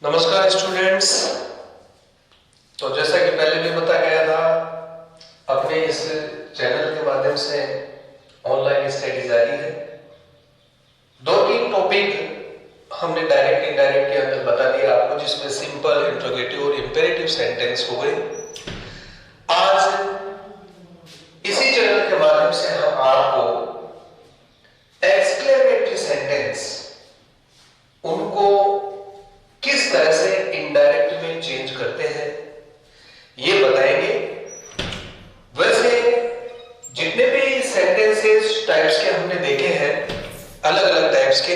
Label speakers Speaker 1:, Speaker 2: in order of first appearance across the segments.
Speaker 1: नमस्कार स्टूडेंट्स। तो जैसा कि पहले भी बताया गया था, अपने इस चैनल के माध्यम से ऑनलाइन स्टडी जारी है। दो तीन टॉपिक हमने डायरेक्ट इनडायरेक्ट के अंदर बता दिया आपको, जिसमें सिंपल, इंट्रोगेटिव और इंपेरेटिव सेंटेंस हो गए। आज इसी चैनल के माध्यम से हम आपको एक्सक्लेमेटरी सेंटेंस, उनको किस तरह से इनडायरेक्ट में चेंज करते हैं ये बताएंगे। वैसे जितने भी सेंटेंसेस टाइप्स के हमने देखे हैं, अलग अलग टाइप्स के,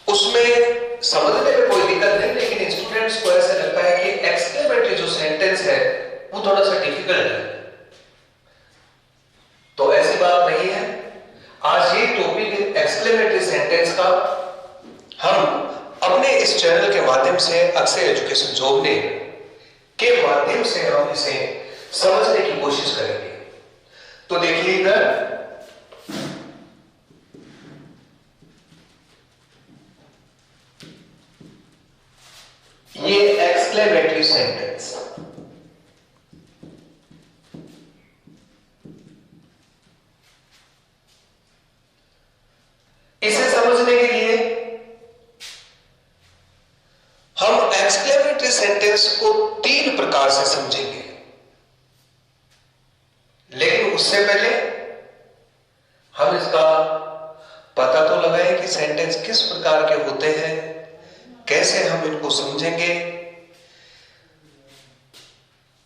Speaker 1: उसमें समझने में कोई दिक्कत नहीं, लेकिन स्टूडेंट्स को ऐसा लगता है कि एक्सक्लेमेटरी जो सेंटेंस है वो थोड़ा सा डिफिकल्ट है। तो ऐसी बात नहीं है। आज ये टॉपिक एक्सक्लेमेटरी सेंटेंस का हम अपने इस चैनल के माध्यम से, अक्षय एजुकेशन जोबने के माध्यम से हम इसे समझने की कोशिश करेंगे। तो देखिए इधर ये एक्सक्लेमेटरी सेंटेंस, इसे समझने के लिए हम एक्सक्लेमेटरी सेंटेंस को तीन प्रकार से समझेंगे। लेकिन उससे पहले हम इसका पता तो लगाएं कि सेंटेंस किस प्रकार के होते हैं, कैसे हम इनको समझेंगे।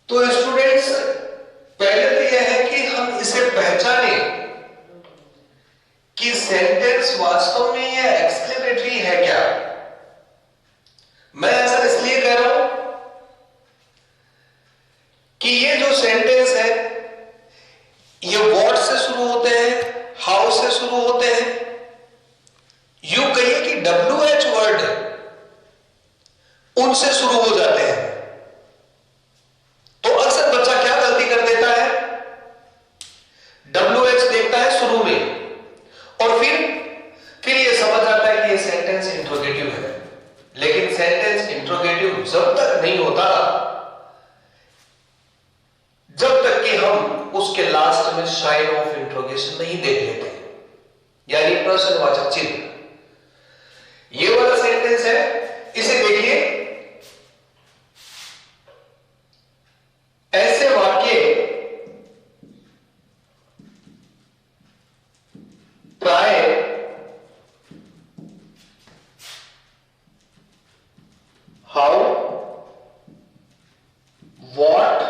Speaker 1: तो स्टूडेंट्स, पहले तो यह है कि हम इसे पहचानें कि सेंटेंस वास्तव में यह एक्सक्लेमेटरी है क्या। मैं ऐसा इसलिए कह रहा हूं कि ये जो सेंटेंस है ये व्हाट से शुरू होते हैं, हाउ से शुरू होते हैं, यूं कहिए कि WH वर्ड उनसे शुरू हो जाते हैं। तो अक्सर बच्चा क्या गलती कर देता है, WH देखता है शुरू में और फिर ये समझ आता है कि ये सेंटेंस इंट्रोगेटिव है। लेकिन सेंटेंस इंट्रोगेटिव जब तक नहीं होता जब तक कि हम उसके लास्ट में साइन ऑफ इंट्रोगेशन नहीं देख लेते, यानी प्रश्नवाचक चिन्ह। ये वाला सेंटेंस है, इसे देखिए। ऐसे वाक्य प्राय हाउ, व्हाट,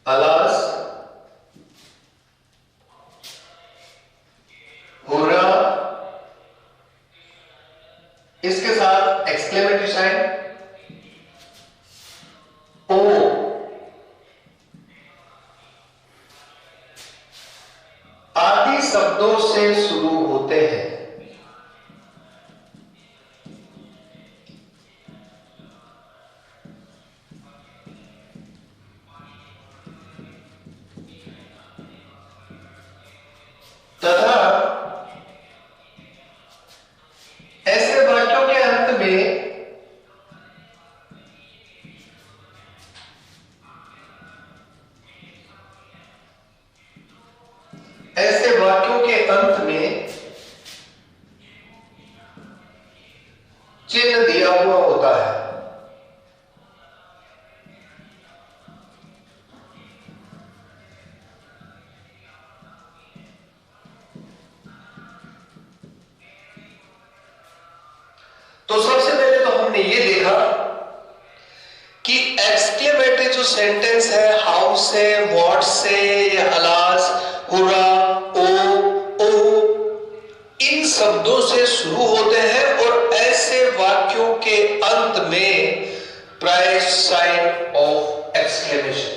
Speaker 1: alas, हुर्रा, इसके साथ एक्सक्लेमेटरी साइन ओ, आदि शब्दों से शुरू होते हैं। तथा ऐसे वाक्यों के अंत में चिन्ह दिया हुआ होता है। तो सबसे पहले तो हमने ये देखा कि एक्सक्लेमेटरी जो सेंटेंस है, हाउ से, व्हाट से, या अलास, हुर्रा, ओ, इन शब्दों से शुरू होते हैं और ऐसे वाक्यों के अंत में प्राय साइन ऑफ एक्सक्लेमेशन,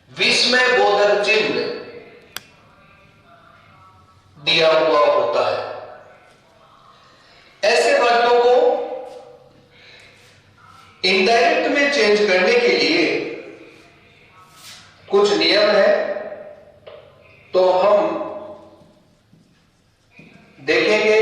Speaker 1: विस्मय बोधक चिन्ह दिया हुआ होता है। ऐसे वाक्यों को इनडायरेक्ट में चेंज करने के लिए कुछ नियम है, तो हम देखेंगे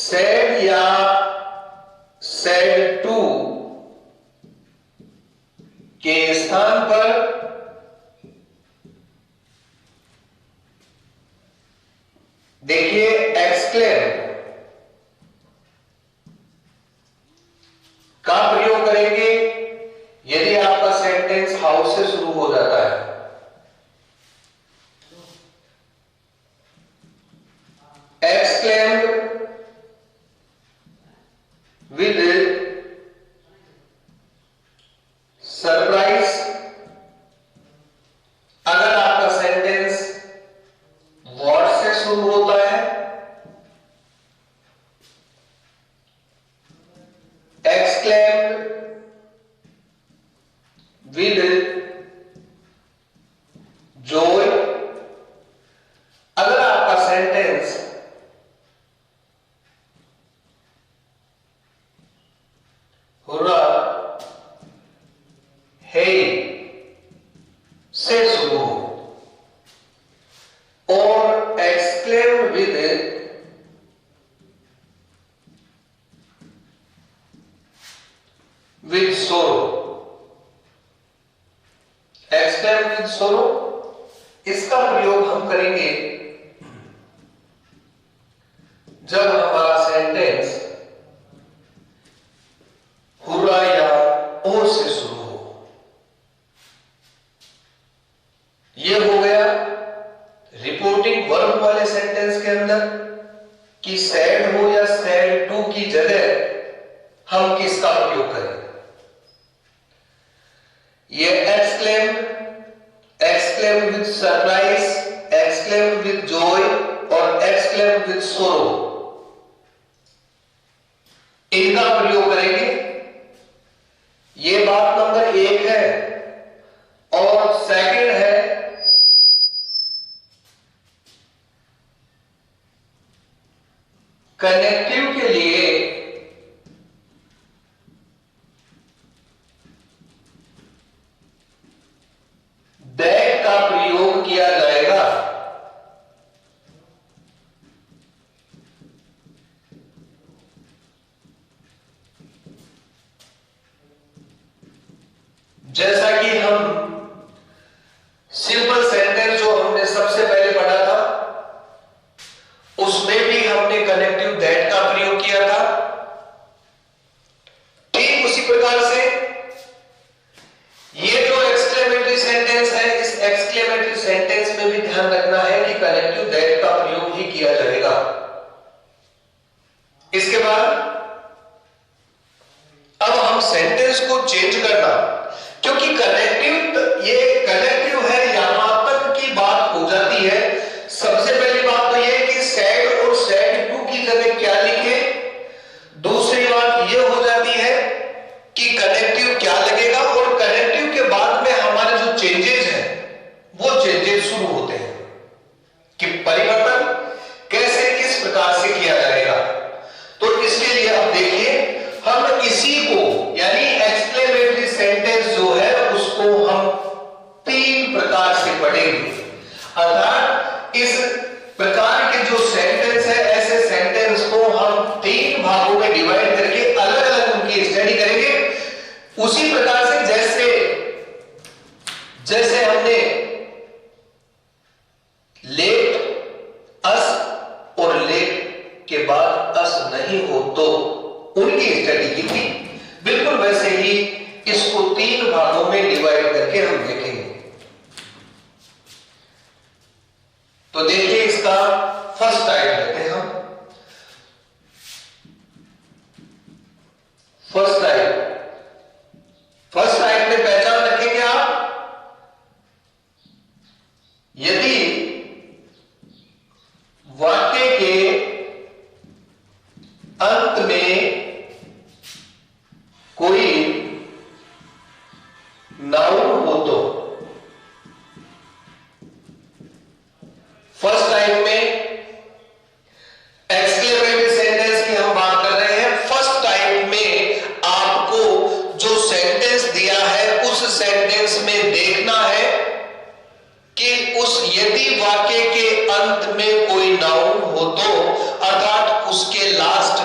Speaker 1: सेड या सेड टू के स्थान पर देखिए एक्सक्लेम का प्रयोग करेंगे यदि आपका सेंटेंस हाउस से शुरू हो जाता है। एक्सक्लेम विद सरप्राइज, अगर आपका सेंटेंस वर्ड से शुरू होता है। एक्सक्लेम विद जॉय, अगर आपका सेंटेंस हुर्रा हे से शुरू हो, और एक्सक्लेम विद सोरो, एक्सक्लेम विद सोरो, इसका प्रयोग हम करेंगे जब हमारा सेंटेंस हुर्रा या ओ से शुरू हो। यह हो गया रिपोर्टिंग वर्ब वाले सेंटेंस के अंदर कि सैड हो या सैड टू की जगह हम किसका प्रयोग करें। ये exclaim, exclaim with surprise, exclaim with Joy और एक्सक्लेम विद सोरो, इनका प्रयोग करेंगे। ये बात नंबर 1 है। और सेकंड है कनेक्टिव के लिए दैट का प्रयोग किया जाएगा। जैसा कि हम सिंपल सेंटेंस जो हमने सबसे पहले पढ़ा था उसमें भी हमने कनेक्टिव दैट का प्रयोग किया था। ठीक उसी प्रकार से ये जो एक्सक्लेमेटरी सेंटेंस है, इस एक्सक्लेमेटरी सेंटेंस में भी ध्यान रखना है कि कनेक्टिव दैट का प्रयोग ही किया जाएगा। इसके बाद अब हम सेंटेंस को चेंज करना, क्योंकि कनेक्टिव, ये कनेक्टिव है, यहां तक की बात हो जाती है। सबसे पहली बात तो यह कि सैड और सैड टू की जगह क्या लिखे। दूसरी बात यह हो जाती है कि कनेक्टिव क्या लगेगा, और कनेक्टिव के बाद में हमारे जो चेंजेस हैं वो चेंजेस शुरू होते हैं कि परिवर्तन कैसे किस प्रकार से किया जाएगा। तो इसके लिए अब देखिए हम इसी को यानी एक्सक्लेमेटरी सेंटेंस जो है उसको हम 3 प्रकार से पढ़ेंगे। अर्थात इस प्रकार के जो सेंटेंस है, ऐसे सेंटेंस को हम 3 भागों में डिवाइड करके अलग अलग उनकी स्टडी करेंगे। उसी प्रकार से जैसे हमने लेट अस और लेट के बाद अस नहीं हो तो उनकी स्टडी की थी, बिल्कुल वैसे ही इसको 3 भागों में डिवाइड करके हम देखेंगे। तो देखिए इसका फर्स्ट टाइप लेते हैं हम। फर्स्ट टाइप में पहचान रखेंगे आप, यदि वाक्य के अंत में कोई नाउन हो तो। फर्स्ट टाइप में एक्सक्लेमेटरी सेंटेंस की हम बात कर रहे हैं। फर्स्ट टाइप में आपको जो सेंटेंस दिया है उस सेंटेंस में देखना है कि यदि वाक्य के अंत में कोई नाउन हो तो, अर्थात उसके लास्ट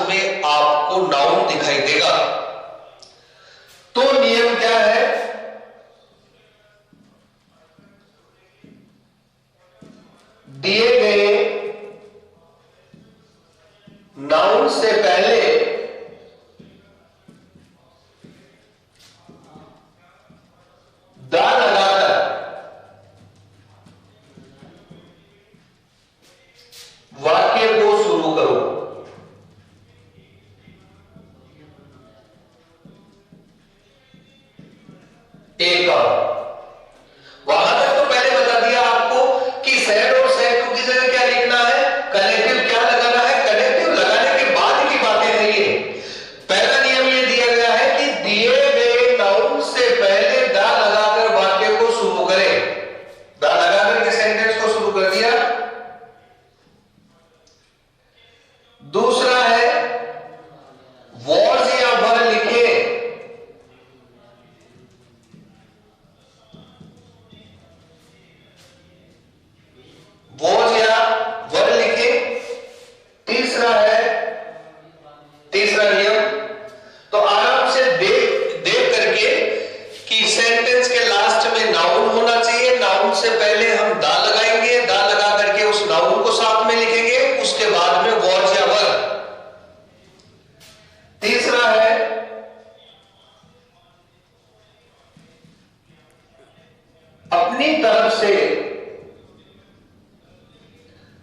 Speaker 1: शुरू करो। एक काम वहां तक तो पहले बता दिया आपको कि सेड और सेड टू की जगह क्या लिखना है, कनेक्टिव क्या लगाना है। कनेक्टिव लगाने के बाद की बातें हैं ये। पहला नियम ये दिया गया है कि दिए गए नाउन से पहले द लगाकर वाक्य को शुरू करें। द लगाकर के सेंटेंस को शुरू कर दिया। दूसरा है वॉज या वर लिखे। वॉज या वर लिखे। तीसरा नियम तो आराम से देख करके कि सेंटेंस के लास्ट में नाउन होना चाहिए। नाउन से पहले हम दा लगाएंगे, दा लगा करके उस नाउन को साथ में लिखेंगे, उसके बाद में वॉज या वर। तीसरा है अपनी तरफ से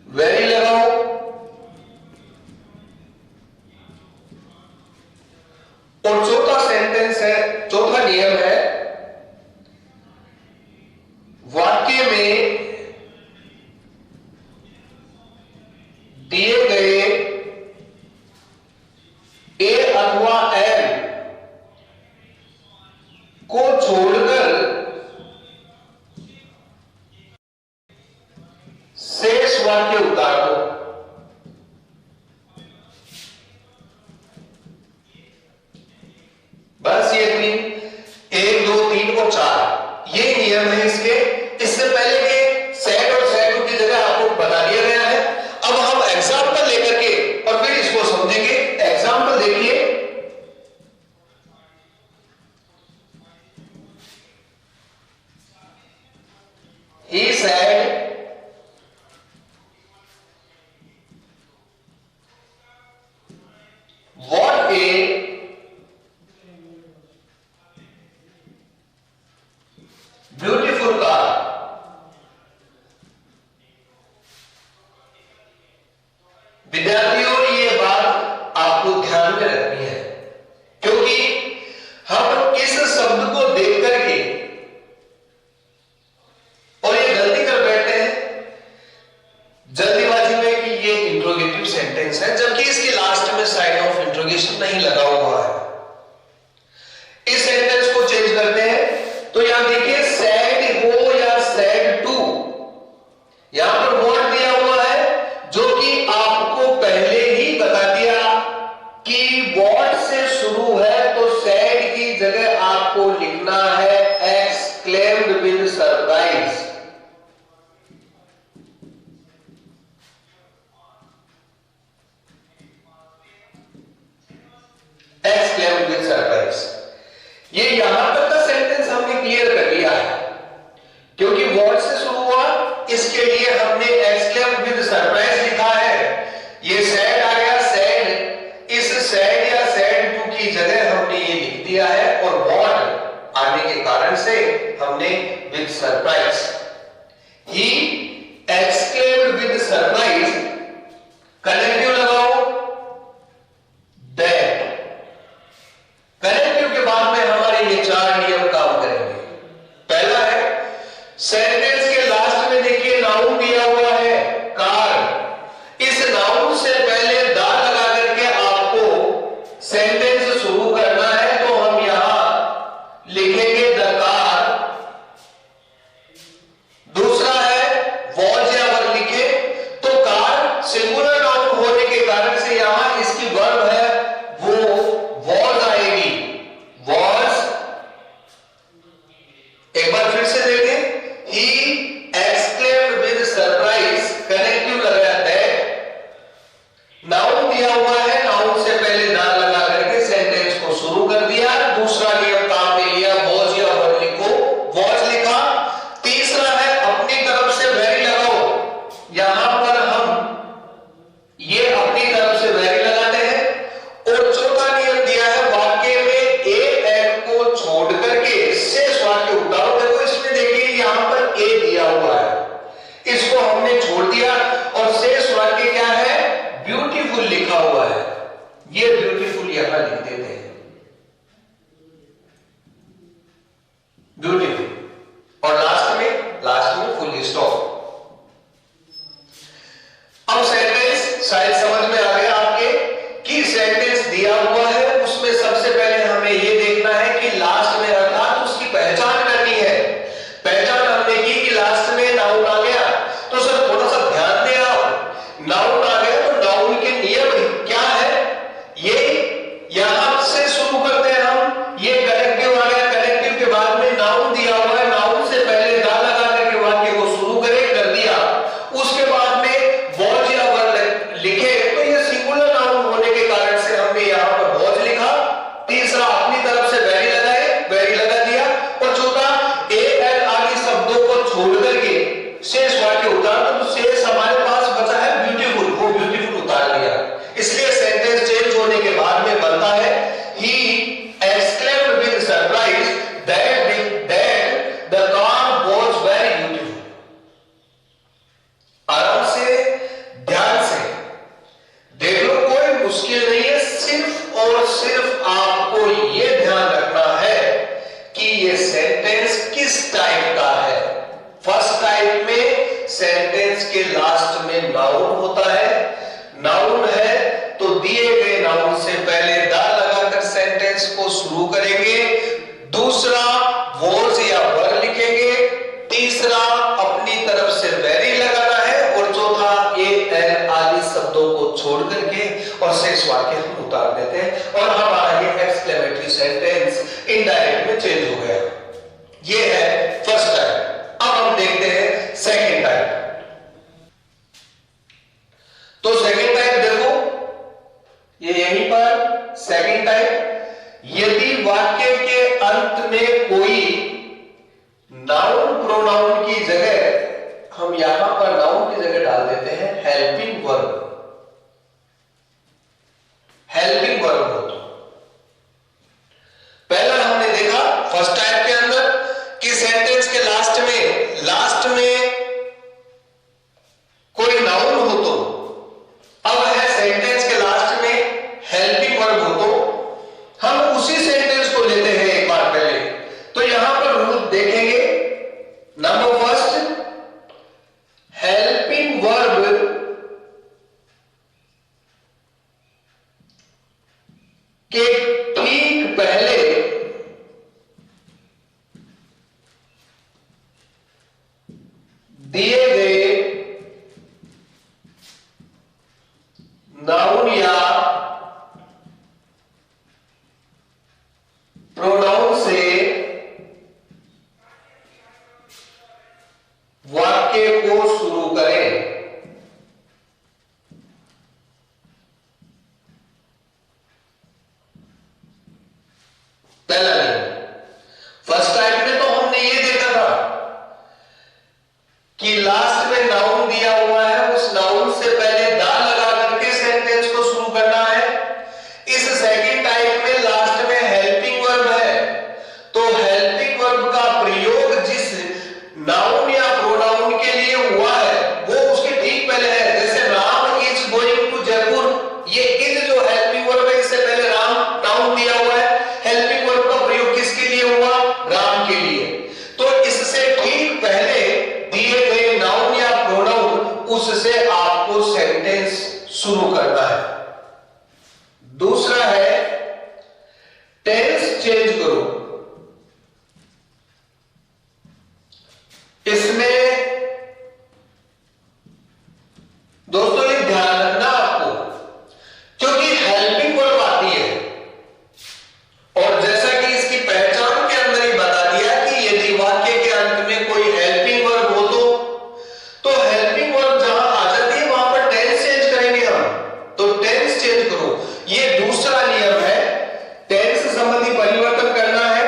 Speaker 1: वेरी लगाओ। और चौथा नियम है वाक्य में दिए गए ए अथवा एम को छोड़कर शेष वाक्य उतार दो। बस ये 1, 2, 3 और 4 ये नियम है इसके। इससे पहले के सेड और सेड टू की जगह आपको बता दिया गया है। अब हम एग्जाम्पल लेकर के और फिर इसको समझेंगे। एग्जाम्पल देखिए। He said what a beautiful car. विद्यार्थियों ये बात आपको ध्यान में रखनी है, क्योंकि हम इस शब्द को देख करके और ये गलती कर बैठते हैं जल्दीबाजी में कि ये इंट्रोगेटिव सेंटेंस है, जबकि इसके लास्ट में साइन ऑफ इंट्रोगेशन नहीं लगा हुआ है। इस सेंटेंस को चेंज करते हैं। तो यहां देखिए सैड हो या सैड टू, यहां पर वर्ड दिया हुआ है जो कि आपको पहले ही बता दिया कि वर्ड से शुरू है तो सैड की जगह आपको लिखना है exclaimed with surprise. Exclaimed with surprise. ये यहां तक का सेंटेंस हमने क्लियर कर लिया है, क्योंकि वर्ड से शुरू हुआ, इसके लिए हमने एक्सक्लेम्ड विद सरप्राइज लिखा है। ये सैड आ गया, सैड, इस सैड या सैड टू की जगह हमने ये लिख दिया है, और वर्ड आने के कारण से हमने with surprise. He exclaimed with surprise. Connective लगाओ दैट। कनेक्टिव के बाद में हमारे ये 4 नियम काम करेंगे। पहला है सेंटेंस के लास्ट में देखिए नाउन दिया हुआ है कार। इस नाउन से पहले दा लगा करके आपको सेंटेंस शुरू करना है, तो हम यहां लिखेंगे द कार। दूसरा है यहां लिख देते हैं ब्यूटीफुल, और लास्ट में फुल स्टॉप। अब सेंटेंस शायद समझ में आ गया आपके कि सेंटेंस दिया हुआ है, उसमें सबसे पहले हमें यह देखना है कि लास्ट में अर्थात उसकी पहचान करनी है। पहचान हमने की कि लास्ट में नाउन आ गया, तो सर थोड़ा सा ध्यान दें आप। नाउन आ गया तो नाउन के नियम क्या है, ये यहां से शुरू करते हैं हम। ये कनेक्टिव आ गया, कनेक्टिव के बाद में नाउन दिया हुआ है, नाउन से पहले दा लगा करके वाक्य को शुरू कर दिया। उसके बाद में वॉज या वर्ड लिखे, तो ये सिंगुलर नाउन होने के कारण से हमने यहां पर वॉज लिखा। तीसरा अपनी तरफ से वेरी लगाए, वेरी लगा दिया। और चौथा ए एल आदि शब्दों को छोड़ करके शेष वाक्य उतार, तो शेष हमारे पास बचा है ब्यूटीफुल, वो ब्यूटीफुल उतार दिया। इसलिए सेंटेंस चेंज होने के बाद में बनता है ही exclaimed with surprise that the car was very beautiful। आराम से, ध्यान से देख लो, कोई मुश्किल नहीं है। सिर्फ और सिर्फ आपको यह ध्यान रखना है कि यह सेंटेंस किस टाइप का है। फर्स्ट टाइप में सेंटेंस के लास्ट में नाउन होता है। नाउन है तो दिए गए नाउन से पहले दा लगाकर सेंटेंस को शुरू करेंगे। दूसरा वॉज या वर लिखेंगे। तीसरा अपनी तरफ से वेरी लगाना है। और चौथा ए एल आदि शब्दों को छोड़ करके और शेष वाक्य हम उतार देते हैं, और हमारा ये एक्सक्लेमेटरी सेंटेंस इनडायरेक्ट में चेंज हो गया। ये है फर्स्ट टाइप। अब हम देखते हैं सेकंड टाइप। तो सेकंड टाइप देखो, ये यहीं पर सेकंड टाइप, यदि वाक्य के अंत में कोई नाउन प्रोनाउन की जगह हम यहां पर नाउन की जगह डाल देते हैं हेल्पिंग वर्ब। हेल्पिंग वर्ब हो तो पहला हमने देखा फर्स्ट टाइप के अंदर कि सेंटेंस के लास्ट में कोई नाउन हो तो, अब है सेंटेंस के लास्ट में हेल्पिंग वर्ब हो तो हम उसी सेंटेंस को लेते हैं एक बार पहले। तो यहां पर रूल देखेंगे। नंबर फर्स्ट, हेल्पिंग वर्ब के ठीक पहले दिए गए नाउन या प्रोनाउन से वाक्य को शुरू करें। पहला नहीं, फर्स्ट टाइप में तो हमने ये देखा था कि लास्ट में नाउन दिया हुआ है, उस नाउन से पहले दा लगा करके सेंटेंस को शुरू करना है। इस सेकंड टाइप में लास्ट में हेल्पिंग वर्ब है, तो हेल्पिंग वर्ब का प्रयोग जिस नाउन या प्रोनाउन के लिए हुआ है वो उसके ठीक पहले है। जैसे Ram is going to Jaipur, ये इज जो हेल्पिंग वर्ब है, इससे पहले राम नाउन दिया हुआ है। हेल्पिंग वर्ब का प्रयोग किसके लिए हुआ, राम के लिए। तो इससे ठीक पहले दिए गए नाउन या प्रोनाउन, उससे आपको सेंटेंस शुरू करना है। दूसरा है टेंस चेंज करो। इसमें दोस्तों ये ध्यान रखना आपको, क्योंकि हेल्पिंग वर्ब आती है और जैसा कि इसकी पहचान के अंदर ही बता दिया कि यदि वाक्य के अंत में कोई हेल्पिंग वर्ब हो तो हेल्पिंग वर्ब जहां आ जाती है वहां पर टेंस चेंज करेंगे हम। तो टेंस चेंज करो, ये दूसरा नियम है। टेंस संबंधी परिवर्तन करना है,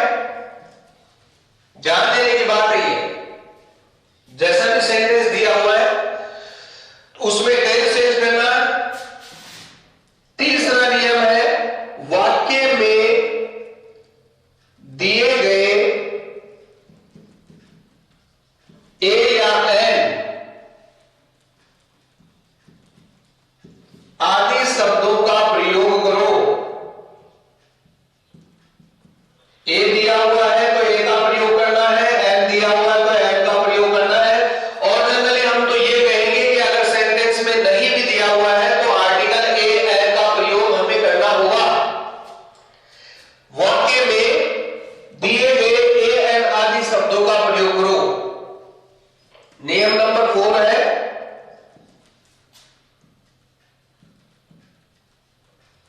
Speaker 1: ध्यान देने की बात है। ये जैसा भी सेंटेंस दिया हुआ है उसमें टेंस चेंज करना है। दिया हुआ है तो आर्टिकल ए एन का प्रयोग हमें करना होगा। वाक्य में दिए गए ए एन आदि शब्दों का प्रयोग करो। नियम नंबर 4 है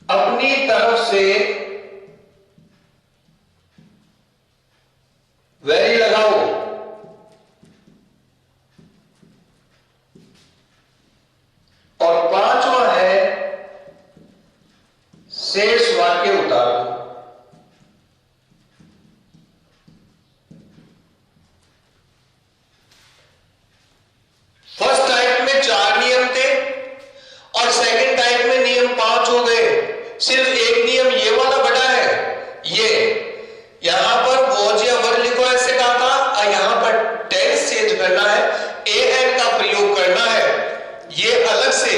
Speaker 1: अपनी तरफ से वेरी लगाओ। और 5वां है शेष वाक्य उतार दो। फर्स्ट टाइप में 4 नियम थे और सेकंड टाइप में नियम 5 हो गए। सिर्फ एक नियम ये वाला बड़ा है, ये यहां पर वॉज या वर लिखो ऐसे कहा था, और यहां पर टेंस चेंज करना है, ए एन का प्रयोग करना है, ये अलग से।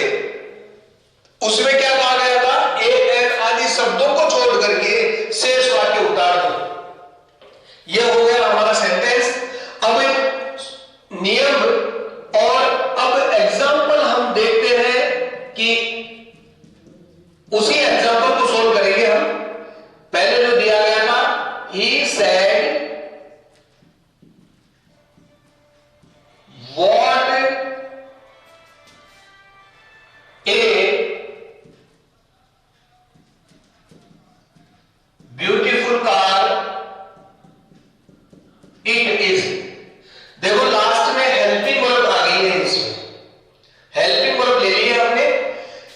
Speaker 1: उसमें क्या कहा गया था, ए एन आदि शब्दों को छोड़ करके शेष वाक्य उतार दो। यह हो गया हमारा सेंटेंस। अब नियम और अब एग्जाम्पल हम देखते हैं कि उसी एग्जाम्पल को सोल्व करेंगे हम। पहले जो दिया गया था, he said what a beautiful car it is। देखो लास्ट में हेल्पिंग वर्ब आ गई है, इसमें हेल्पिंग वर्ब ले ली है हमने,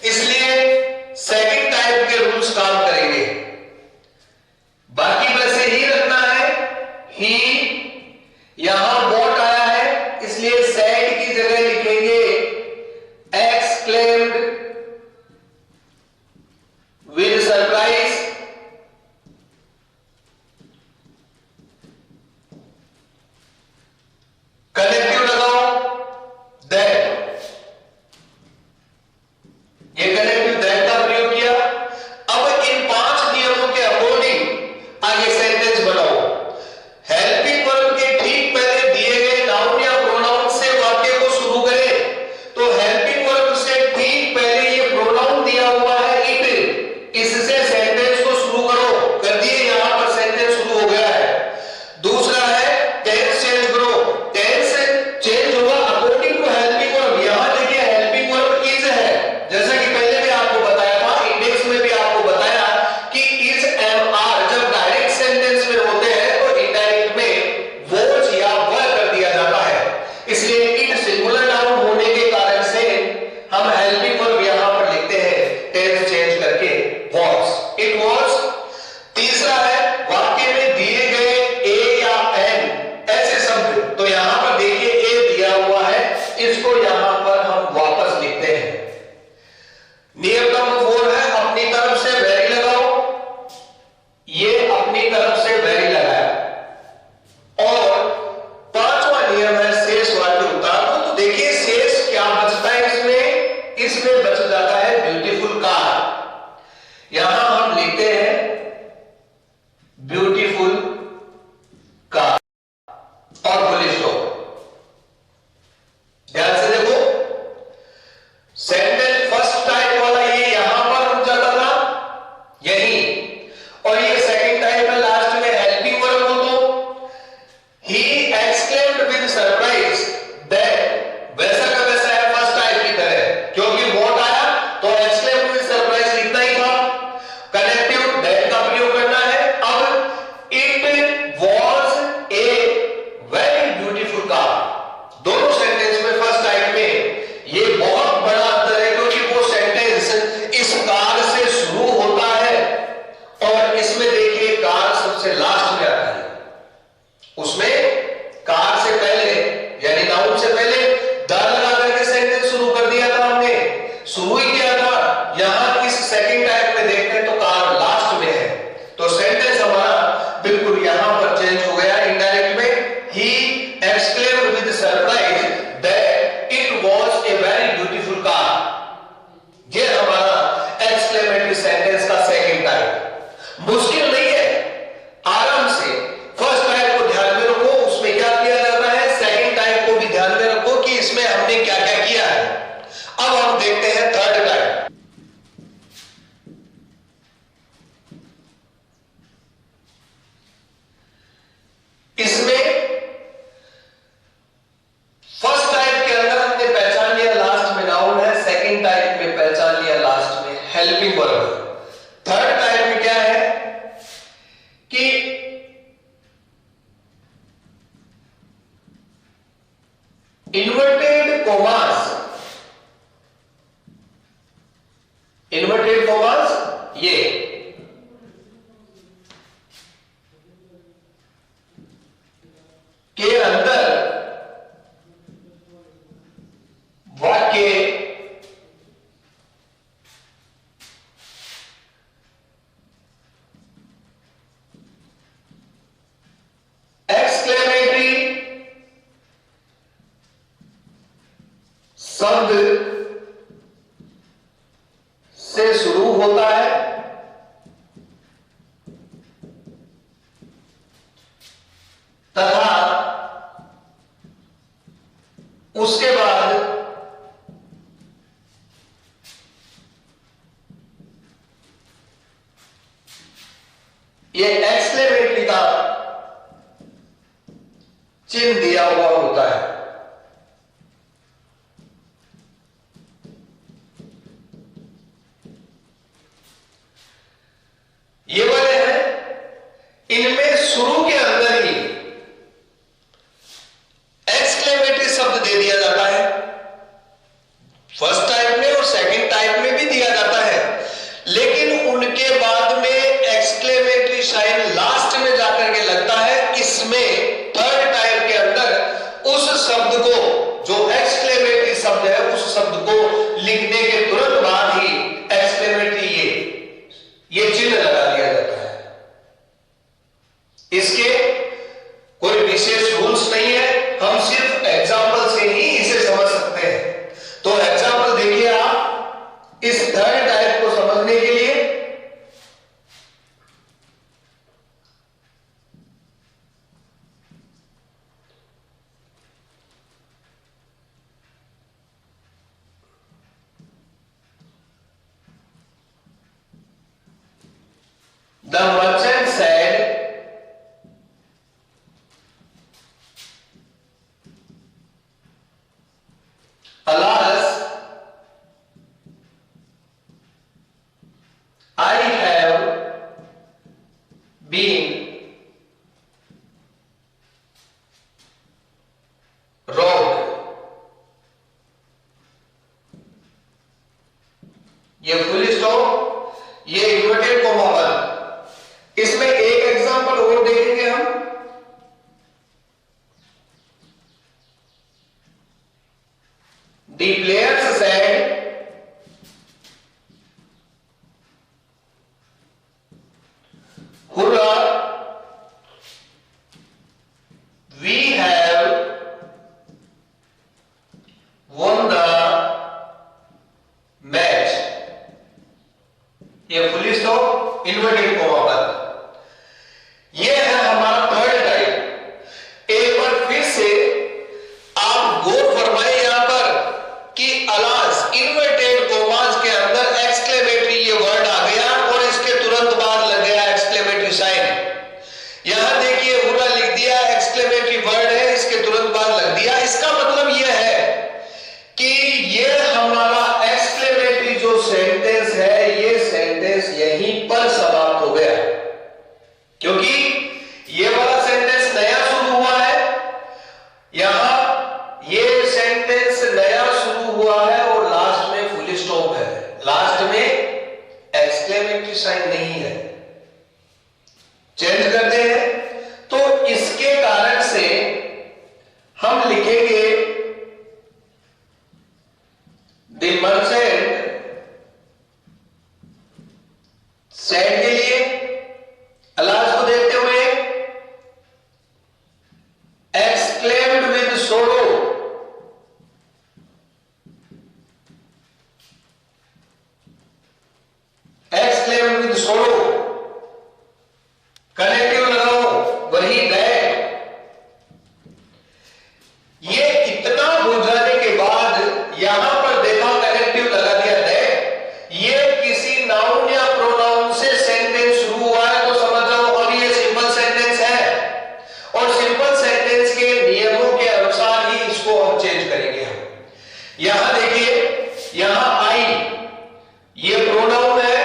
Speaker 1: इसलिए सेकंड टाइप के रूल्स काम करेंगे। बाकी वैसे ही रखना है। ही यहां वॉट आया है, इसलिए सैड की जगह लिखेंगे एक्सक्लेम्ड विद सरप्राइज। कनेक्टिव लगाओ दैट, ये कनेक्टिव दैट का प्रयोग किया। अब इन 5 नियमों के अकॉर्डिंग आगे सेंटेंस बनाओ। हेल्पिंग वर्ब के ठीक पहले दिए गए नाउन या प्रोनाउन से वाक्य को शुरू करें। तो हेल्पिंग वर्ब से ठीक पहले ये प्रोनाउन दिया हुआ है इट, इससे सेंटेंस को शुरू करो। कर दिए, यहां पर सेंटेंस शुरू हो गया है। दूसरा है टेंस चेंज करो। टेंस चेंज होगा अकॉर्डिंग टू हेल्पिंग वर्ब। यहां देखिए हेल्पिंग वर्ब इज है, जैसा कि पहले भी आपको बताया था, इंडेक्स में भी आपको बताया कि इज एम आर जब डायरेक्ट सेंटेंस में होते हैं तो इनडायरेक्ट में वॉज या वर कर दिया जाता है। इसलिए इट सिंगुलर नाउन होने के कारण से हम हेल्पिंग वर्ब यहां पर लिखते हैं टेंस चेंज करके वॉज, इट वॉज। तीसरा है वाक्य में दिए गए ए या एन ऐसे शब्द, तो यहां पर देखिए ए दिया हुआ है, इसको यहां पर हम वापस लिखते हैं। नियम नंबर 4 है अपनी तरफ से वेरी लगाओ। ये अपनी तरफ से वेरी लगाया। और 5वां नियम है शेष वाक्य उतार दो। तो देखिए शेष क्या बचता है इसमें, इसमें बच जाता है ब्यूटीफुल कार। यहां हम लिखते हैं ब्यूटीफुल कार और फुल स्टॉप। ध्यान से देखो, सेंटेंस फर्स्ट टाइप वाला ये यहां पर रुक जाता था, यही, और ये सेकंड टाइप है लास्ट में हेल्पिंग वर्ब हो तो he exclaimed with surprise that, वैसा का वैसा है फर्स्ट टाइप की तरह, क्योंकि वॉट आया तो एक्सक्लेम्ड विद सरप्राइज लिखना ही था। कनेक्टिव दैट का प्रयोग करना है। अब it was a very beautiful car. दोनों सेंटेंस में फर्स्ट टाइप में ये बहुत बड़ा अंतर है, क्योंकि वो सेंटेंस इस कार से शुरू होता है और इसमें देखिए कार सबसे लास्ट में आता है। उसमें कार से पहले यानी नाउन से पहले द लगा करके सेंटेंस शुरू कर दिया था, हमने शुरू ही किया था। यहां इस सेकंड टाइप में देखते हैं तो कार लास्ट में है, तो सेंटेंस हमारा बिल्कुल यहां पर चेंज हो गया इनडायरेक्ट में। He exclaimed with surprise that it was a very beautiful car. ये हमारा एक्सक्लेमेटरी सेंटेंस का सेकंड टाइप। मुश्किल नहीं है, आराम से फर्स्ट टाइप को ध्यान में रखो, उसमें क्या किया जाता है, सेकंड टाइप को भी ध्यान में रखो कि इसमें हमने क्या क्या किया है। अब हम देखते हैं third helping verb. Third type में क्या है कि इन्वर्टेड कोमास ये के अंदर वाक्य एक्सक्लेमेटरी शब्द से शुरू होता है तथा उसके बाद ये एक्सक्लेमेटरी का चिन्ह दिया हुआ होता है। ये वाले हैं, इनमें शुरू के अंदर ही एक्सक्लेमेटरी शब्द दे दिया जाता है। फर्स्ट टाइप में और सेकंड टाइप में भी दिया जाता है, लेकिन उनके बाद में एक्सक्लेमेटरी साइन लास्ट में जाकर के लगता है। इसमें थर्ड टाइप के अंदर उस शब्द को, जो एक्सक्लेमेटरी शब्द है, उस शब्द को लिखने के तुरंत बाद ही एक्सक्लेमेटरी ये चिन्ह लगा दिया जाता है। इसके कोई विशेष रूल्स नहीं है, हम सिर्फ एग्जाम्पल से ही इसे समझ सकते हैं। तो एग्जाम्पल देखिए आप इस थर्ड टाइप को समझने के लिए। The merchant said, "Alas, I have been robbed." ये फुल स्टॉप, ये इन्वर्टेड कोमा वर्ब। इसमें एक एग्जांपल और देखेंगे हम। The players said, "Hurrah, we have won the match." ये full stop, inverted coma verb. ये है हमारा थर्ड टाइप। एक बार फिर से आप गौर फरमाएं यहां पर कि अलास इन्वर्टेड कोमास के अंदर एक्सक्लेमेटरी ये वर्ड आ गया और इसके तुरंत बाद लग गया एक्सक्लेमेटरी साइन। यहां देखिए हुर्रा लिख दिया, एक्सक्लेमेटरी वर्ड है, इसके तुरंत बाद लग दिया। इसका मतलब यह है कि ये हमारा एक्सक्लेमेटरी जो सेंटेंस है, ये सेंटेंस यहीं पर समाप्त हो गया, क्योंकि ये वाला सेंटेंस नया शुरू हुआ है। यहां ये सेंटेंस नया शुरू हुआ है और लास्ट में फुल स्टॉप है, लास्ट में एक्सक्लेमेटरी साइन नहीं है। चेंज करते हैं तो इसके कारण से हम लिखेंगे द मर्चेंट सेड के लिए अलास को देखते हुए एक्सक्लेम्ड विद सोरो, एक्सक्लेम्ड विद सोरो, कनेक्टिव लगाओ वही दैट। ये इतना हो जाने के बाद यहां पर देखा कनेक्टिव लगा दिया दैट। ये किसी नाउन या प्रोनाउन से सेंटेंस शुरू हुआ है तो समझ जाओ अब ये सिंपल सेंटेंस है, और सिंपल सेंटेंस के नियमों के अनुसार ही इसको हम चेंज करेंगे। हम यहां देखिए, यहां आई ये प्रोनाउन है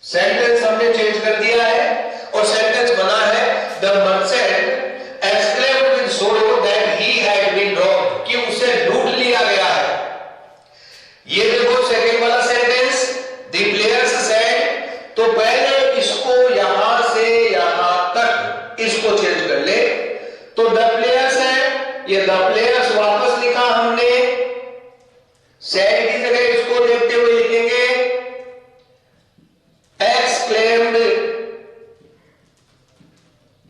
Speaker 1: सेंटेंस हमने चेंज कर दिया है और सेंटेंस बना है the merchant exclaimed with sorrow that he had been robbed, कि उसे लूट लिया गया है। ये देखो सेकंड वाला सेंटेंस, द प्लेयर्स सेड, तो पहले इसको यहां से यहां तक इसको चेंज कर ले, तो द प्लेयर्स है, ये द प्लेयर्स वापस लिखा हमने, सेड की जगह इसको देखते हुए लिखेंगे exclaimed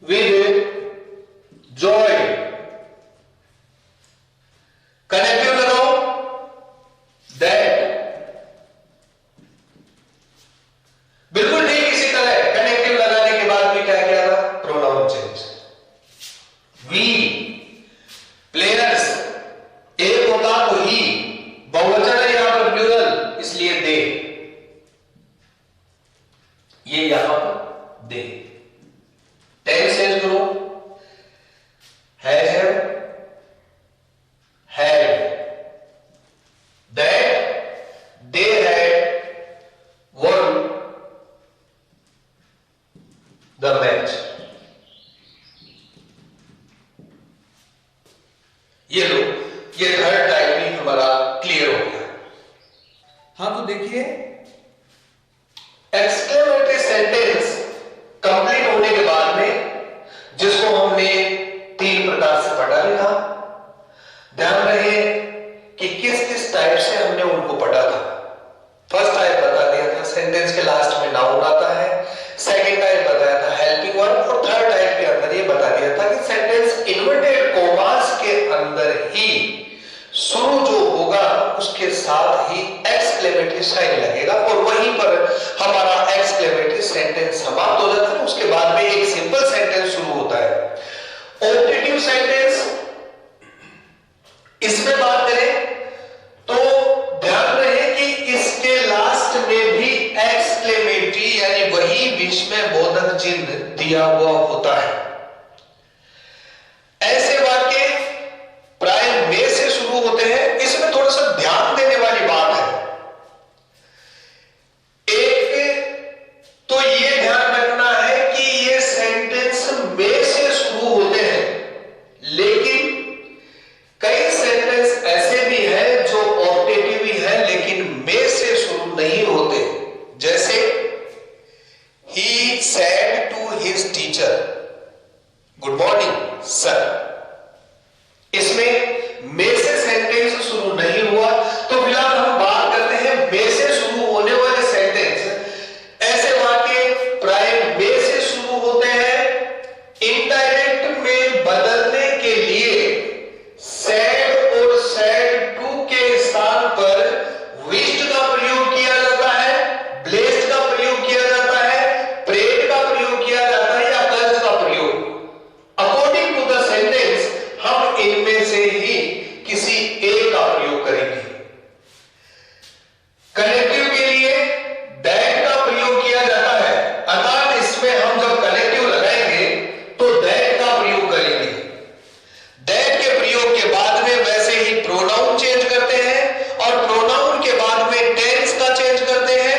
Speaker 1: with joy, कनेक्टिव लगाओ that, बिल्कुल ठीक इसी तरह कनेक्टिव लगाने के बाद भी क्या किया था, प्रोनाउन चेंज। वी प्लेयर्स एक होता तो ही, बहुवचन है यहां पर प्लूरल, इसलिए दे, ये यहां पर दे। टेंस चेंज करो, had that they had won the match। ये लो, ये थर्ड टाइप भी हमारा क्लियर हो गया। हाँ तो देखिए एक्सक्लेमेटरी सेंटेंस कंप्लीट होने के बाद में, जिसको हमने 3 प्रकार से पढ़ा लिखा, ध्यान रहे कि किस किस टाइप से हमने उनको पढ़ा था। फर्स्ट टाइप बता दिया था, सेंटेंस के लास्ट में नाउन आता है। सेकंड टाइप बताया था हेल्पिंग वर्ब, और थर्ड टाइप के अंदर ये बता दिया था कि सेंटेंस इन्वर्टेड कोमास के अंदर ही शुरू जो होगा उसके साथ ही एक्सक्लेमेटरी साइन लगेगा, और वहीं पर हमारा एक्सक्लेमेटरी सेंटेंस समाप्त हो जाता है। उसके बाद में एक सिंपल सेंटेंस शुरू होता है। ऑब्जेक्टिव सेंटेंस, इसमें बात करें तो ध्यान रहे कि इसके लास्ट में भी एक्सक्लेमेटरी यानी वही विस्मय बोधक चिन्ह दिया हुआ होता है। ऐसे वाक्य प्राय में से शुरू होते हैं। इसमें थोड़ा सा ध्यान देने वाली बात है। एक तो ये ध्यान रखना है कि ये सेंटेंस में से शुरू होते हैं, लेकिन कई सेंटेंस ऐसे भी हैं जो ऑप्टेटिव ही है लेकिन में से शुरू नहीं होते। जैसे he said to his teacher good morning sir, इसमें में से सेंटेंस शुरू नहीं हुआ। तो फिलहाल हम बात करते हैं में से शुरू होने वाले सेंटेंस। ऐसे वाक्य प्राय में से शुरू होते हैं। इनडायरेक्ट में बदलने के लिए सैड और सैड टू के स्थान पर विश्ड का प्रयोग किया जाता है, ब्लेस्ड का प्रयोग किया जाता है, प्रेड का प्रयोग किया जाता है, या कर्ज का प्रयोग। अकॉर्डिंग टू द सेंटेंस हम इनमें से ही किसी एक का प्रयोग करेंगे। कनेक्टिव के लिए दैट का प्रयोग किया जाता है, अर्थात इसमें हम जब कनेक्टिव लगाएंगे तो दैट का प्रयोग करेंगे। दैट के प्रयोग के बाद में वैसे ही प्रोनाउन चेंज करते हैं, और प्रोनाउन के बाद में टेंस का चेंज करते हैं।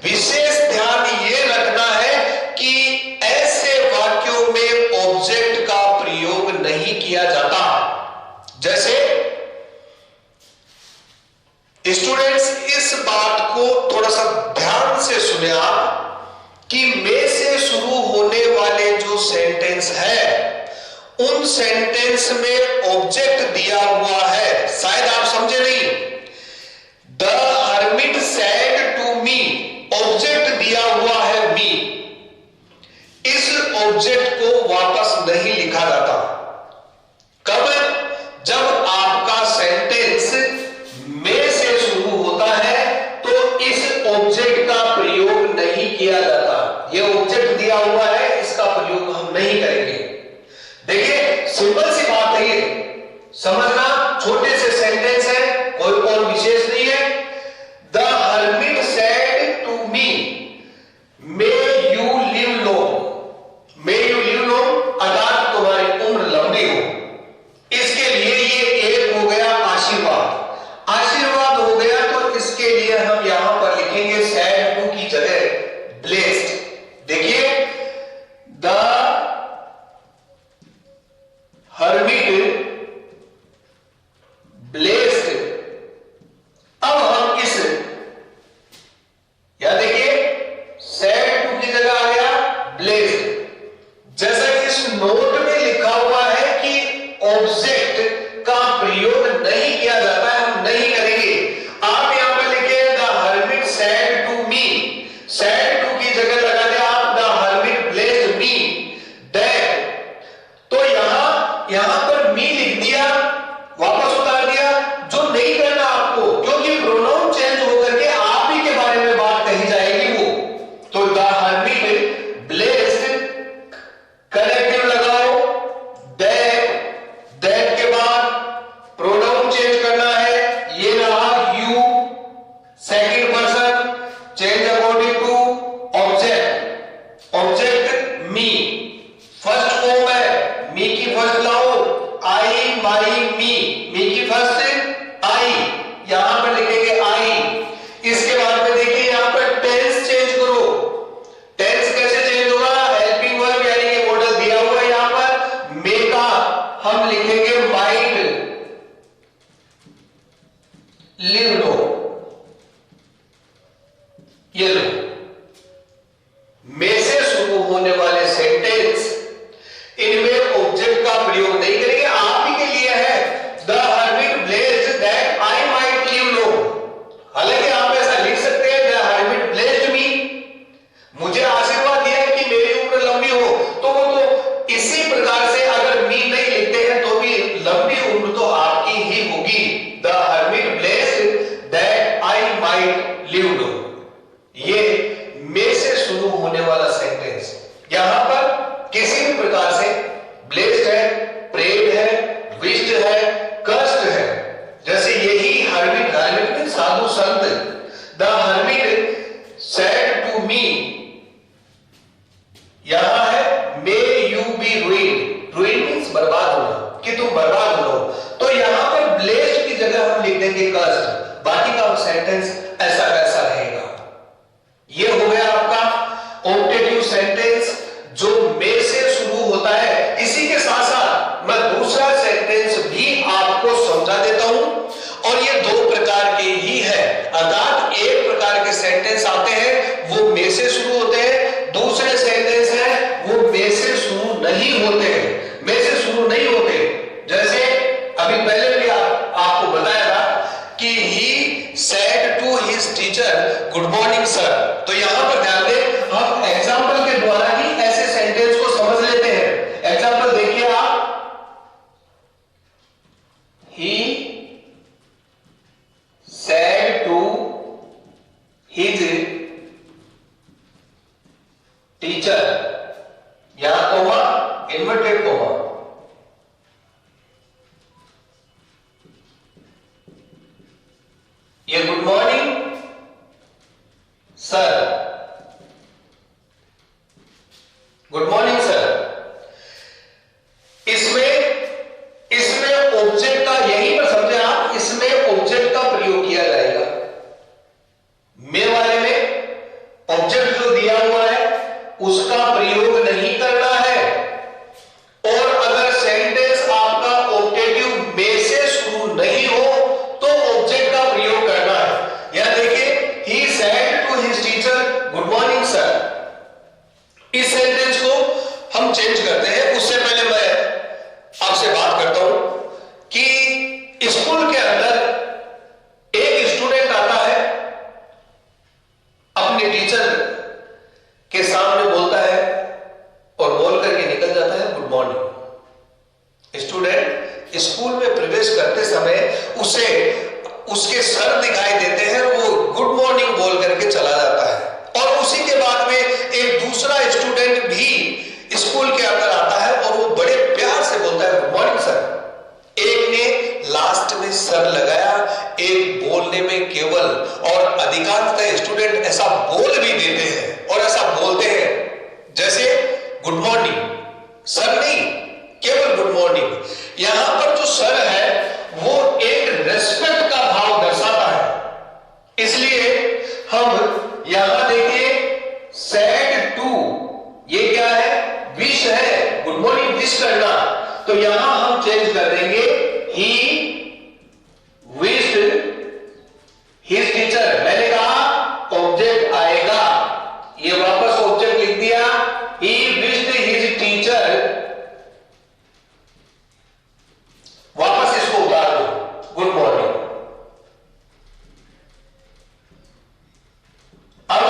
Speaker 1: विशेष ध्यान ये रखना है कि ऐसे वाक्यों में ऑब्जेक्ट का प्रयोग नहीं किया जाता। जैसे स्टूडेंट्स, इस बात को थोड़ा सा ध्यान से सुने आप कि में से शुरू होने वाले जो सेंटेंस है उन सेंटेंस में ऑब्जेक्ट दिया हुआ है। शायद आप समझे नहीं। The hermit said to me, object दिया हुआ है मी। इस ऑब्जेक्ट को वापस नहीं लिखा जाता। कब? जब आपका सेंटेंस में से शुरू होता है तो इस ऑब्जेक्ट का प्रयोग नहीं किया जाता। यह ऑब्जेक्ट दिया हुआ है, इसका प्रयोग हम नहीं करेंगे। देखिए सिंपल सी बात है, ये समझना। छोटे से सेंटेंस है, कोई और विशेष नहीं है। The hermit said to me may you live long, may you live long अर्थात तुम्हारी उम्र लंबी हो। इसके लिए ये एक हो गया आशीर्वाद। आशीर्वाद हो गया, तो इसके लिए हम यहां पर लिखेंगे सैड टू की जगह ब्लेस्ड। की जगह लगा दिया आप the hermit blessed me that, तो यहां पर मी लिख दिया, वापस उतार दिया, जो नहीं करना आपको, क्योंकि प्रोनाउन चेंज होकर के आप ही के बारे में बात कही जाएगी वो। तो द हर्मिट ब्लेस्ड, कनेक्टिव लगाओ, दैट के बाद प्रोनाउन चेंज करना है, ये रहा you, second person, change according to object, object me, first form है, मी की फर्स्ट लाओ, आई माई मी की फर्स्ट आई, यहां पर लिखेंगे आई। इसके बाद में देखिए यहां पर टेंस चेंज करो, टेंस कैसे चेंज होगा, हेल्पिंग वर्ब यानी कि मॉडल दिया हुआ है यहां पर, मे का हम लिखेंगे माइट, लिव लो, ये लो। मे से शुरू होने वाले सेंटेंस इनमें ऑब्जेक्ट का प्रयोग नहीं करेंगे, आप ही के लिए है, the hermit blessed that I might live low. हालांकि आप ऐसा लिख सकते हैं, द हर्मिट ब्लेस्ड मी, मुझे आशीर्वाद दिया कि मेरी उम्र लंबी हो, तो वो तो इसी प्रकार से अगर मी नहीं लिखते हैं तो भी लंबी उम्र तो आपकी ही होगी। The hermit blessed that I might live low, ये मे से शुरू होने वाला सेंटेंस, यहां पर किसी भी प्रकार से ब्लेस्ड है, प्रेड है, विश्ड है, कर्स्ड है, जैसे यही हर्मिट, हर्मिट मीन साधु संत, the hermit said to me, यहां है may you be ruined, ruined means बर्बाद होना, कि तुम बर्बाद हो, तो यहां पर ब्लेस्ड की जगह हम लिख देंगे कर्स्ड, बाकी का सेंटेंस ऐसा वैसा रहेगा। ये हो गया आपका ऑप्टेटिव सेंटेंस जो मे से शुरू होता है। इसी के साथ साथ मैं दूसरा सेंटेंस भी आपको समझा देता हूं, और ये दो प्रकार के ही है, अर्थात एक प्रकार के सेंटेंस आते हैं वो मे से शुरू होते हैं, दूसरे सेंटेंस है वो मे से शुरू नहीं होते हैं, मे से शुरू नहीं होते। जैसे अभी पहले भी आपको बताया था कि he said to his teacher good morning sir, तो यहां पर ध्यान दें, हम एग्जाम्पल के द्वारा ही ऐसे सेंटेंस को समझ लेते हैं। एग्जाम्पल देखिए आप, he said to his teacher, यहां कोमा, इन्वर्टेड कोमा, ये good morning sir, good morning sir, इसमें ऑब्जेक्ट का, यही पर समझे आप, इसमें ऑब्जेक्ट का प्रयोग किया जाएगा। मे वाले में ऑब्जेक्ट जो दिया हुआ है उसका प्रयोग नहीं करना है, और अगर सेंटेंस आपका ऑप्टेटिव मे से शुरू नहीं हो तो ऑब्जेक्ट का प्रयोग करना है। यहां देखिए, he said to his teacher good morning sir, इस सेंटेंस को हम चेंज करते हैं। उससे पहले मैं आपसे बात करता हूं कि स्कूल के अंदर एक स्टूडेंट आता है, अपने टीचर के सामने बोलता है और बोल करके निकल जाता है गुड मॉर्निंग। स्टूडेंट स्कूल में प्रवेश करते समय उसे उसके सर दिखाई देते हैं, वो गुड मॉर्निंग बोल करके चला जाता है, और उसी के बाद में एक दूसरा स्टूडेंट भी स्कूल के अंदर आता है और वो बड़े प्यार से बोलता है गुड मॉर्निंग सर। एक ने लास्ट में सर लगाया, एक बोलने में केवल, और अधिकांशतः स्टूडेंट ऐसा बोल भी देते हैं और ऐसा बोलते हैं जैसे गुड मॉर्निंग सर नहीं, केवल गुड मॉर्निंग। यहां पर जो सर है वो एक रेस्पेक्ट का भाव दर्शाता है, इसलिए हम यहां देखिए सेड टू, ये क्या है, विश है, गुड मॉर्निंग विश करना, तो यहां हम चेंज कर देंगे ही विश्ड हिज टीचर। मैंने कहा ऑब्जेक्ट आएगा, ये वापस ऑब्जेक्ट लिख दिया, ही विश्ड हिज टीचर, वापस इसको उतार दो गुड मॉर्निंग। अब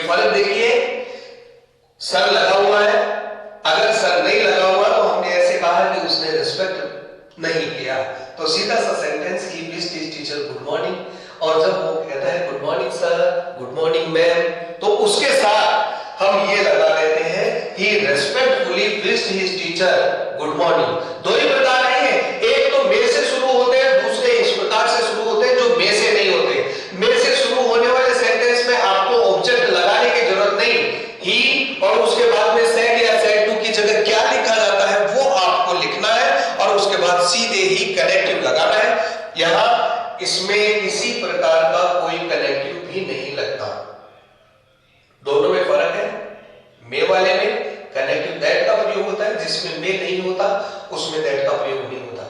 Speaker 1: फर्क देखिए, सर लगा हुआ है, अगर सर नहीं लगा हुआ तो हमने ऐसे कहा कि उसने रिस्पेक्ट नहीं किया, तो सीधा सा सेंटेंस ही wished his teacher good morning, और जब वो कहता है good morning sir, good morning ma'am, तो उसके साथ हम ये लगा लेते हैं ही respectfully wished his teacher good morning. दो ही प्रकार नहीं है, एक तो मे से शुरू होते हैं, दूसरे इस प्रकार से शुरू होते हैं जो मे से नहीं होते। मे से शुरू होने वाले सेंटेंस में आपको ऑब्जेक्ट लगाने की जरूरत नहीं, ही और उसके बाद में सेड या सेड टू की जगह क्या लिखा जाता है वो आपको लिखना है, और उसके बाद सीधे ही कनेक्टिव लगाना है। यहां इसमें किसी प्रकार का कोई कनेक्टिव भी नहीं लगता। दोनों में फर्क है, मे वाले में कनेक्टिव दैट का प्रयोग होता है, जिसमें मे नहीं होता उसमें दैट का प्रयोग नहीं होता।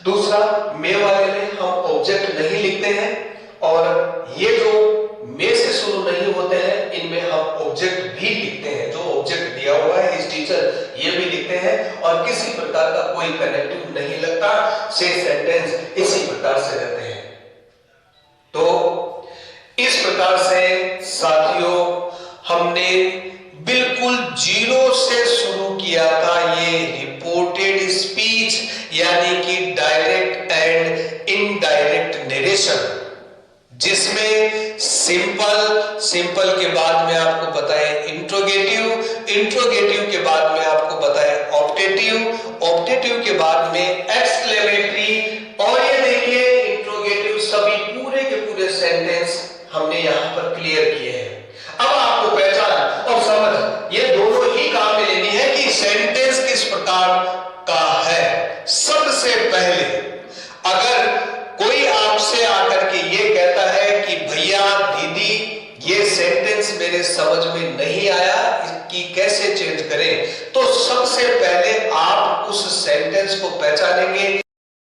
Speaker 1: दूसरा, मे वाले में हम ऑब्जेक्ट नहीं लिखते हैं, और ये जो मे से शुरू नहीं होते हैं इनमें हम ऑब्जेक्ट भी लिखते हैं, जो ऑब्जेक्ट दिया हुआ है इस टीचर ये भी लिखते हैं, और किसी प्रकार का कोई कनेक्टिव नहीं लगता, से सेंटेंस इसी प्रकार से रहते हैं। तो इस प्रकार से साथियों हमने बिल्कुल जीरो से शुरू किया था ये रिपोर्टेड स्पीच, यानी कि डायरेक्ट एंड इनडायरेक्ट नरेशन, जिसमें सिंपल के बाद में आपको पता है इंट्रोगेटिव के बाद में आपको पता है ऑप्टेटिव के बाद में एक्सक्लेमेटरी, और ये देखिए इंट्रोगेटिव, सभी पूरे के पूरे सेंटेंस हमने यहां पर क्लियर किए हैं। अब आपको पहचान और समझ ये दोनों ही काम में लेनी है कि सेंटेंस किस प्रकार का है। सबसे पहले अगर कोई आपसे आकर के ये कहता है कि भैया दीदी ये सेंटेंस मेरे समझ में नहीं आया, इसकी कैसे चेंज करें, तो सबसे पहले आप उस सेंटेंस को पहचानेंगे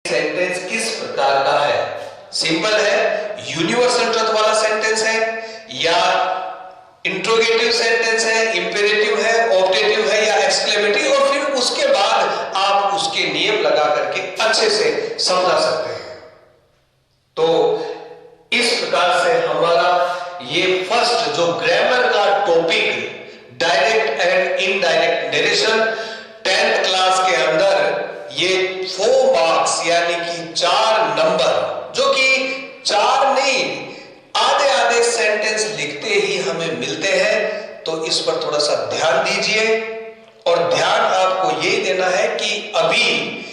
Speaker 1: सेंटेंस किस प्रकार का है। सिंपल है, यूनिवर्सल ट्रुथ वाला सेंटेंस है, या इंट्रोगेटिव सेंटेंस है, इंपेरेटिव है, ऑप्टेटिव है, या एक्सक्लेमेटरी, और फिर उसके बाद आप उसके नियम लगा करके अच्छे से समझा सकते हैं। तो इस प्रकार से हमारा ये फर्स्ट जो ग्रामर का topic direct and indirect narration 10th class के अंदर ये 4 मार्क्स यानी कि 4 नंबर, जो कि 4 नहीं आधे आधे सेंटेंस लिखते ही हमें मिलते हैं, तो इस पर थोड़ा सा ध्यान दीजिए। और ध्यान आपको ये देना है कि अभी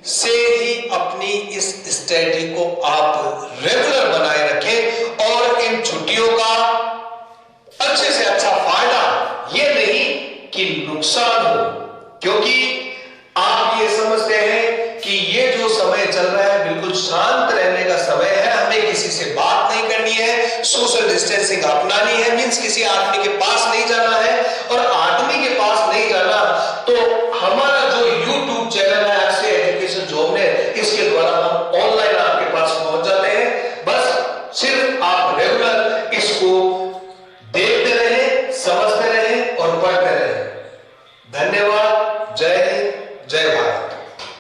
Speaker 1: से ही अपनी इस स्टडी को आप रेगुलर बनाए रखें, और इन छुट्टियों का अच्छे से अच्छा फायदा ये नहीं कि नुकसान हो, क्योंकि आप ये समझते हैं कि ये जो समय चल रहा है बिल्कुल शांत रहने का समय है, हमें किसी से बात नहीं करनी है, सोशल डिस्टेंसिंग अपनानी है, मींस किसी आदमी के पास नहीं जाना है, और